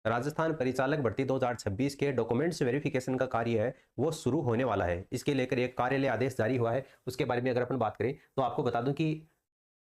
राजस्थान परिचालक भर्ती 2026 के डॉक्यूमेंट्स वेरिफिकेशन का कार्य है वो शुरू होने वाला है। इसके लेकर एक कार्यालय आदेश जारी हुआ है। उसके बारे में अगर अपन बात करें तो आपको बता दूं कि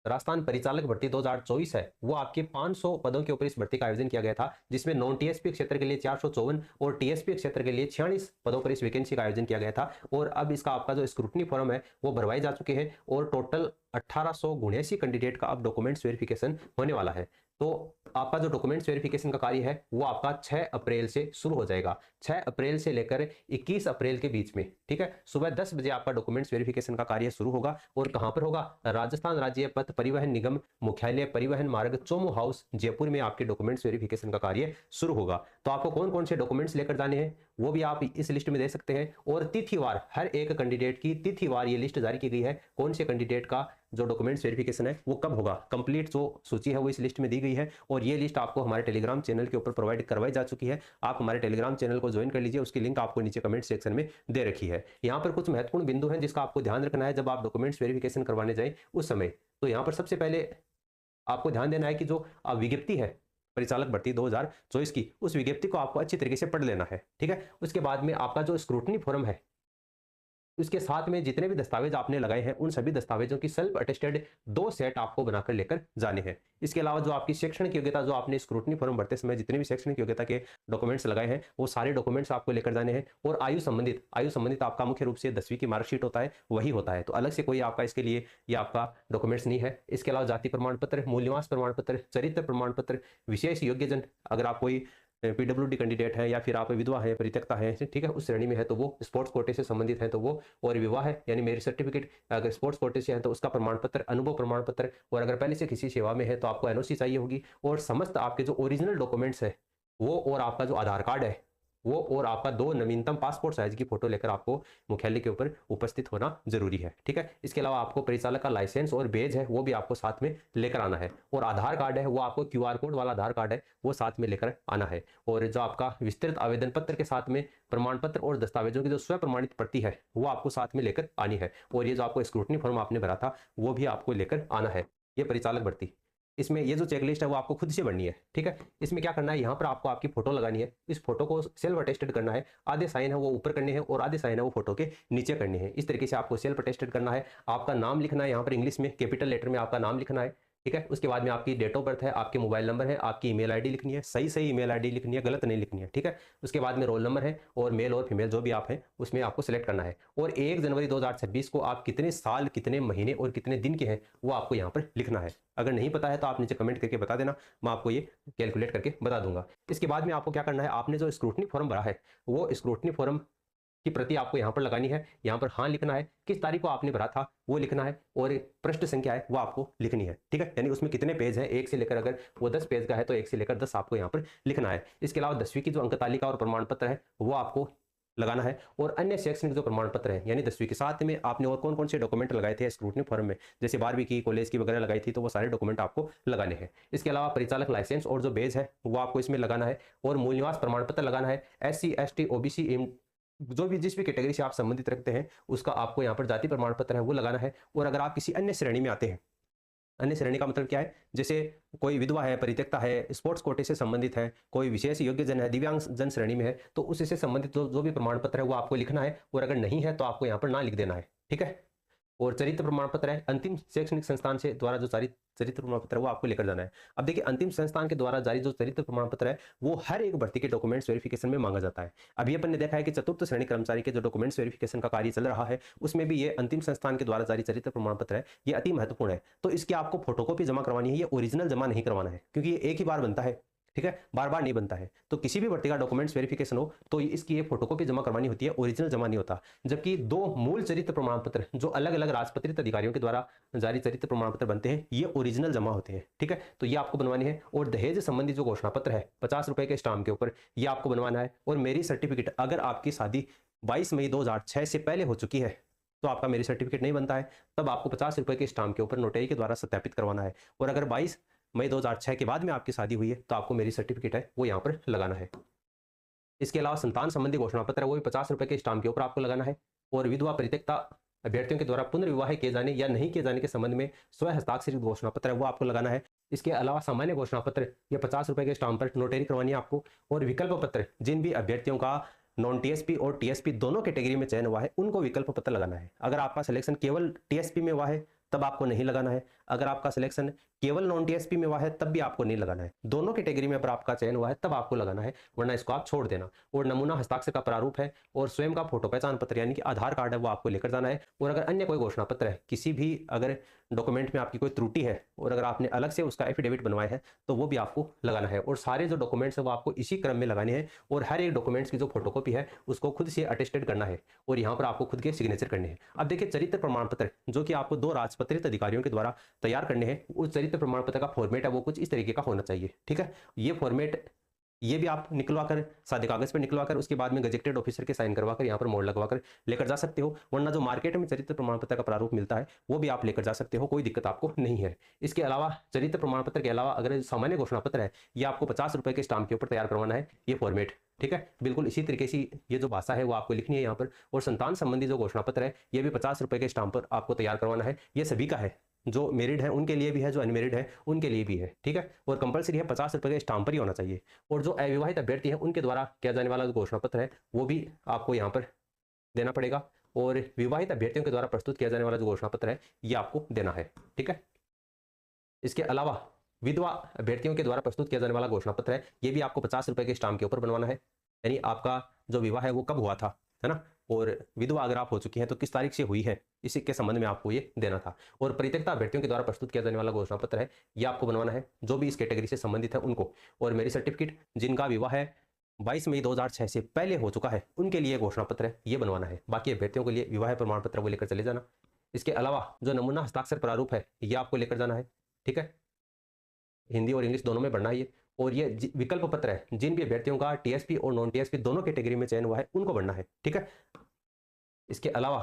राजस्थान परिचालक भर्ती 2024 है वो आपके 500 पदों के ऊपर इस भर्ती का आयोजन किया गया था, जिसमें नॉन टीएसपी क्षेत्र के लिए 454 और टीएसपी क्षेत्र के लिए 46 पदों पर इस वैकेंसी का आयोजन किया गया था। और अब इसका आपका जो स्क्रूटनी फॉर्म है वो भरवाए जा चुके हैं और टोटल 1879 कैंडिडेट का अब डॉक्यूमेंट्स वेरिफिकेशन होने वाला है। तो आपका जो डॉक्यूमेंट्स वेरिफिकेशन का कार्य है वो आपका 6 अप्रैल से शुरू हो जाएगा। 6 अप्रैल से लेकर 21 अप्रैल के बीच में, ठीक है, सुबह 10 बजे आपका डॉक्यूमेंट्स वेरिफिकेशन का कार्य शुरू होगा। और कहां पर होगा? राजस्थान राज्य पथ परिवहन निगम मुख्यालय, परिवहन मार्ग, चोमू हाउस, जयपुर में आपके डॉक्यूमेंट्स वेरिफिकेशन का कार्य शुरू होगा। तो आपको कौन कौन से डॉक्यूमेंट्स लेकर जाने हैं वो भी आप इस लिस्ट में दे सकते हैं। और तिथिवार, हर एक कैंडिडेट की तिथिवार ये लिस्ट जारी की गई है, कौन से कैंडिडेट का जो डॉक्यूमेंट्स वेरिफिकेशन है वो कब होगा। कंप्लीट जो सूची है वो इस लिस्ट में दी गई है और ये लिस्ट आपको हमारे टेलीग्राम चैनल के ऊपर प्रोवाइड करवाई जा चुकी है। आप हमारे टेलीग्राम चैनल को ज्वाइन कर लीजिए, उसकी लिंक आपको नीचे कमेंट सेक्शन में दे रखी है। यहाँ पर कुछ महत्वपूर्ण बिंदु हैं जिसका आपको ध्यान रखना है जब आप डॉक्यूमेंट्स वेरिफिकेशन करवाने जाए उस समय। तो यहाँ पर सबसे पहले आपको ध्यान देना है कि जो विज्ञप्ति है परिचालक भर्ती 2024 की, उस विज्ञप्ति को आपको अच्छी तरीके से पढ़ लेना है, ठीक है। उसके बाद में आपका जो स्क्रूटनी फॉर्म है उसके साथ में जितने भी दस्तावेज आपने लगाए हैं उन सभी दस्तावेजों की सेल्फ अटेस्टेड 2 सेट आपको बनाकर लेकर जाने हैं। इसके अलावा जो आपकी शैक्षणिक योग्यता, जो आपने स्क्रूटनी फॉर्म भरते समय जितने भी शैक्षणिक योग्यता के डॉक्यूमेंट्स लगाए हैं वो सारे डॉक्यूमेंट्स आपको लेकर जाने हैं। और आयु संबंधित आपका मुख्य रूप से 10वीं की मार्कशीट होता है, वही होता है। तो अलग से कोई आपका इसके लिए ये आपका डॉक्यूमेंट्स नहीं है। इसके अलावा जाति प्रमाण पत्र, मूल्यवान प्रमाण पत्र, चरित्र प्रमाण पत्र, विशेष योग्यजन, अगर आप कोई पीडब्ल्यूडी कैंडिडेट है या फिर आप विधवा है, परित्यक्ता है, ठीक है, उस श्रेणी में है तो वो, स्पोर्ट्स कोटे से संबंधित है तो वो, और विवाह है यानी मेरिट सर्टिफिकेट, अगर स्पोर्ट्स कोटे से है तो उसका प्रमाण पत्र, अनुभव प्रमाण पत्र, और अगर पहले से किसी सेवा में है तो आपको एनओसी चाहिए होगी। और समस्त आपके जो ओरिजिनल डॉक्यूमेंट्स है वो, और आपका जो आधार कार्ड है वो, और आपका 2 नवीनतम पासपोर्ट साइज की फोटो लेकर आपको मुख्यालय के ऊपर उपस्थित होना जरूरी है, ठीक है। इसके अलावा आपको परिचालक का लाइसेंस और बेज है वो भी आपको साथ में लेकर आना है। और आधार कार्ड है वो आपको क्यूआर कोड वाला आधार कार्ड है वो साथ में लेकर आना है। और जो आपका विस्तृत आवेदन पत्र के साथ में प्रमाण पत्र और दस्तावेजों की जो स्व प्रमाणित प्रति है वो आपको साथ में लेकर आनी है। और ये जो आपको स्क्रूटनी फॉर्म आपने भरा था वो भी आपको लेकर आना है। ये परिचालक भर्ती, इसमें ये जो चेकलिस्ट है वो आपको खुद से बननी है, ठीक है। इसमें क्या करना है, यहाँ पर आपको आपकी फोटो लगानी है, इस फोटो को सेल्फ अटेस्टेड करना है। आधे साइन है वो ऊपर करने हैं और आधे साइन है वो फोटो के नीचे करने हैं। इस तरीके से आपको सेल्फ अटेस्टेड करना है। आपका नाम लिखना है, यहाँ पर इंग्लिश में कैपिटल लेटर में आपका नाम लिखना है, ठीक है। उसके बाद में आपकी डेट ऑफ बर्थ है, आपकी मोबाइल नंबर है, आपकी ईमेल आईडी लिखनी है, सही ईमेल आईडी लिखनी है, गलत नहीं लिखनी है, ठीक है। उसके बाद में रोल नंबर है और मेल और फीमेल जो भी आप हैं उसमें आपको सिलेक्ट करना है। और 1 जनवरी 2026 को आप कितने साल, कितने महीने और कितने दिन के हैं वो आपको यहाँ पर लिखना है। अगर नहीं पता है तो आप नीचे कमेंट करके बता देना, मैं आपको ये कैलकुलेट करके बता दूंगा। इसके बाद में आपको क्या करना है, आपने जो स्क्रूटनी फॉर्म भरा है वो स्क्रूटनी फॉर्म की प्रति आपको यहाँ पर लगानी है। यहाँ पर हाँ लिखना है, किस तारीख को आपने भरा था वो लिखना है, और पृष्ठ संख्या है वो आपको लिखनी है, ठीक है। यानी उसमें कितने पेज हैं, 1 से लेकर, अगर वो 10 पेज का है तो 1 से लेकर 10 आपको यहाँ पर लिखना है। इसके अलावा 10वीं की जो अंक तालिका और प्रमाण पत्र है वो आपको लगाना है। और अन्य शैक्षणिक जो प्रमाण पत्र है यानी 10वीं के साथ में आपने और कौन कौन से डॉक्यूमेंट लगाए थे स्क्रूटनी फॉर्म में, जैसे 12वीं की, कॉलेज की वगैरह लगाई थी तो वो सारे डॉक्यूमेंट आपको लगाने हैं। इसके अलावा परिचालक लाइसेंस और जो बेज है वो आपको इसमें लगाना है। और मूल निवास प्रमाण पत्र लगाना है। SC ST OBC जो भी जिस भी कैटेगरी से आप संबंधित रखते हैं उसका आपको यहाँ पर जाति प्रमाण पत्र है वो लगाना है। और अगर आप किसी अन्य श्रेणी में आते हैं, अन्य श्रेणी का मतलब क्या है, जैसे कोई विधवा है, परित्यक्ता है, स्पोर्ट्स कोटे से संबंधित है, कोई विशेष योग्य जन है, दिव्यांग जन श्रेणी में है, तो उससे संबंधित जो भी प्रमाण पत्र है वो आपको लिखना है। और अगर नहीं है तो आपको यहाँ पर ना लिख देना है, ठीक है। और चरित्र प्रमाण पत्र है, अंतिम शैक्षणिक संस्थान से द्वारा जो चरित्र प्रमाण पत्र है वो आपको लेकर जाना है। अब देखिए, अंतिम संस्थान के द्वारा जारी जो चरित्र प्रमाण पत्र है वो हर एक भर्ती के डॉक्यूमेंट्स वेरिफिकेशन में मांगा जाता है। अभी अपन ने देखा है कि चतुर्थ श्रेणी कर्मचारी के जो डॉक्यूमेंट्स वेरिफिकेशन का कार्य चल रहा है उसमें भी ये अंतिम संस्थान के द्वारा जारी चरित्र प्रमाण पत्र है, ये अति महत्वपूर्ण है। तो इसकी आपको फोटोकॉपी जमा करवानी है, ये ओरिजिनल जमा नहीं करवाना है, क्योंकि ये एक ही बार बनता है, ठीक है, बार बार नहीं बनता है। तो किसी भी भर्ती का डॉक्यूमेंट्स वेरिफिकेशन हो तो इसकी ये फोटोकॉपी जमा करवानी होती है, ओरिजिनल जमा नहीं होता। जबकि 2 मूल चरित्र प्रमाण पत्र जो अलग अलग राजपत्रित अधिकारियों के द्वारा जारी चरित्र प्रमाण पत्र बनते हैं ये ओरिजिनल जमा होते हैं, ठीक है। तो ये आपको बनवानी है। और दहेज संबंधी जो घोषणा पत्र है 50 रुपए के स्टाम्प के ऊपर, ये आपको बनवाना है। और मैरिज सर्टिफिकेट, अगर आपकी शादी 22 मई 2006 से पहले हो चुकी है तो आपका मैरिज सर्टिफिकेट नहीं बनता है, तब आपको 50 रुपए के स्टाम्प के ऊपर नोटरी के द्वारा सत्यापित करवाना है। और अगर 22 मई 2006 के बाद में आपकी शादी हुई है तो आपको मेरी सर्टिफिकेट है वो यहाँ पर लगाना है। इसके अलावा संतान संबंधी घोषणा पत्र है वो भी 50 रुपए के स्टाम्प के ऊपर आपको लगाना है। और विधवा परित्यक्ता अभ्यर्थियों के द्वारा पुनर्विवाह किए जाने या नहीं किए जाने के संबंध में स्व हस्ताक्षरित घोषणा पत्र है वो आपको लगाना है। इसके अलावा सामान्य घोषणा पत्र या 50 रुपए के स्टाम्प पर नोटरी करवानी है आपको। और विकल्प पत्र, जिन भी अभ्यर्थियों का नॉन टीएसपी और टीएसपी दोनों कैटेगरी में चयन हुआ है उनको विकल्प पत्र लगाना है। अगर आपका सिलेक्शन केवल टीएसपी में हुआ है तब आपको नहीं लगाना है। अगर आपका सिलेक्शन केवल नॉन टीएसपी में हुआ है तब भी आपको नहीं लगाना है। दोनों कैटेगरी में अगर आपका चयन हुआ है तब आपको लगाना है, वरना इसको आप छोड़ देना। और नमूना हस्ताक्षर का प्रारूप है और स्वयं का फोटो पहचान पत्र यानी कि आधार कार्ड है वो आपको लेकर जाना है। और अगर अन्य कोई घोषणा पत्र है, किसी भी अगर डॉक्यूमेंट में आपकी कोई त्रुटि है और अगर आपने अलग से उसका एफिडेविट बनवाया है तो वो भी आपको लगाना है। और सारे जो डॉक्यूमेंट्स है वो आपको इसी क्रम में लगाने हैं और हर एक डॉक्यूमेंट्स की जो फोटोकॉपी है उसको खुद से अटेस्टेड करना है और यहाँ पर आपको खुद के सिग्नेचर करने हैं। अब देखिए, चरित्र प्रमाण पत्र जो कि आपको 2 राजपत्रित अधिकारियों के द्वारा तैयार करने हैं, उस चरित्र प्रमाण पत्र का फॉर्मेट है वो कुछ इस तरीके का होना चाहिए। ठीक है, ये फॉर्मेट ये भी आप निकलवा कर सादे कागज पर निकलवा कर उसके बाद में गजेटेड ऑफिसर के साइन करवा कर यहाँ पर मोड़ लगवा कर लेकर जा सकते हो। वरना जो मार्केट में चरित्र प्रमाण पत्र का प्रारूप मिलता है वो भी आप लेकर जा सकते हो, कोई दिक्कत आपको नहीं है। इसके अलावा चरित्र प्रमाण पत्र के अलावा अगर सामान्य घोषणा पत्र है ये आपको 50 रुपए के स्टाम्प के ऊपर तैयार करवाना है ये फॉर्मेट। ठीक है, बिल्कुल इसी तरीके से ये जो भाषा है वो आपको लिखनी है यहाँ पर। और संतान संबंधी जो घोषणा पत्र है ये भी 50 रुपए के स्टाम्प पर आपको तैयार करवाना है। ये सभी का है, जो मेरिड है उनके लिए भी है, जो अनमेरिड है उनके लिए भी है। ठीक है, और कंपलसरी है 50 रुपए के स्टाम्प पर ही होना चाहिए। और जो अविवाहित अभ्यर्थी है उनके द्वारा किया जाने वाला जो घोषणा पत्र है वो भी आपको यहाँ पर देना पड़ेगा। और विवाहित अभ्यर्थियों के द्वारा प्रस्तुत किया जाने वाला जो घोषणा पत्र है ये आपको देना है। ठीक है, इसके अलावा विधवा अभ्यर्थियों के द्वारा प्रस्तुत किया जाने वाला घोषणा पत्र है ये भी आपको 50 रुपए के स्टाम्प के ऊपर बनवाना है। यानी आपका जो विवाह है वो कब हुआ था, है ना, और विधवा अगर आप हो चुकी हैं तो किस तारीख से हुई है, इसी के संबंध में आपको ये देना था। और परित्यक्ता अभ्यर्थियों के द्वारा प्रस्तुत किया जाने वाला घोषणा पत्र है ये आपको बनवाना है, जो भी इस कैटेगरी से संबंधित है उनको। और मेरी सर्टिफिकेट जिनका विवाह है 22 मई 2006 से पहले हो चुका है उनके लिए घोषणा पत्र है ये बनवाना है। बाकी अभ्यर्थियों के लिए विवाह प्रमाण पत्र वो लेकर चले जाना। इसके अलावा जो नमूना हस्ताक्षर प्रारूप है ये आपको लेकर जाना है। ठीक है, हिंदी और इंग्लिश दोनों में पढ़ना है ये। और ये विकल्प पत्र है, जिन भी अभ्यर्थियों का टीएसपी और नॉन टीएसपी दोनों कैटेगरी में चयन हुआ है उनको बढ़ना है। ठीक है, इसके अलावा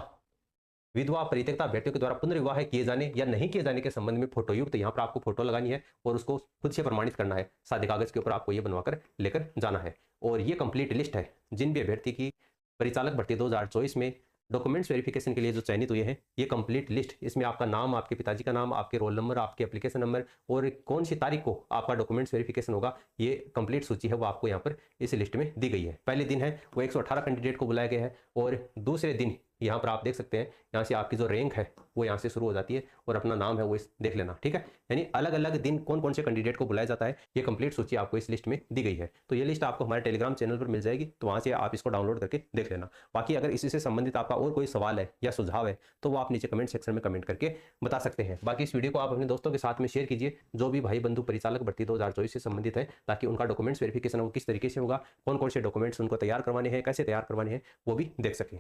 विधवा परित्यक्ता अभ्यर्थियों के द्वारा पुनर्विवाह किए जाने या नहीं किए जाने के संबंध में फोटो युक्त यहाँ पर आपको फोटो लगानी है और उसको खुद से प्रमाणित करना है। सादे कागज के ऊपर आपको ये बनवाकर लेकर जाना है। और ये कंप्लीट लिस्ट है जिन भी अभ्यर्थी की परिचालक भर्ती 2024 में डॉक्यूमेंट्स वेरिफिकेशन के लिए जो चयनित हुए हैं, ये कंप्लीट लिस्ट, इसमें आपका नाम, आपके पिताजी का नाम, आपके रोल नंबर, आपके एप्लीकेशन नंबर और कौन सी तारीख को आपका डॉक्यूमेंट्स वेरिफिकेशन होगा, ये कंप्लीट सूची है वो आपको यहाँ पर इस लिस्ट में दी गई है। पहले दिन है वो 118 कैंडिडेट को बुलाया गया है और दूसरे दिन यहाँ पर आप देख सकते हैं यहाँ से आपकी जो रैंक है वो यहाँ से शुरू हो जाती है और अपना नाम है वो इस देख लेना। ठीक है, यानी अलग अलग दिन कौन कौन से कैंडिडेट को बुलाया जाता है ये कंप्लीट सूची आपको इस लिस्ट में दी गई है। तो ये लिस्ट आपको हमारे टेलीग्राम चैनल पर मिल जाएगी, तो वहाँ से आप इसको डाउनलोड करके देख लेना। बाकी अगर इसी से संबंधित आपका और कोई सवाल है या सुझाव है तो वो आप नीचे कमेंट सेक्शन में कमेंट करके बता सकते हैं। बाकी इस वीडियो को आप अपने दोस्तों के साथ में शेयर कीजिए जो भी भाई बंधु परिचालक भर्ती 2024 से संबंधित है, ताकि उनका डॉक्यूमेंट्स वेरिफिकेशन वो किस तरीके से होगा, कौन कौन से डॉक्यूमेंट्स उनको तैयार करवाने हैं, कैसे तैयार करवाने हैं वो भी देख सकें।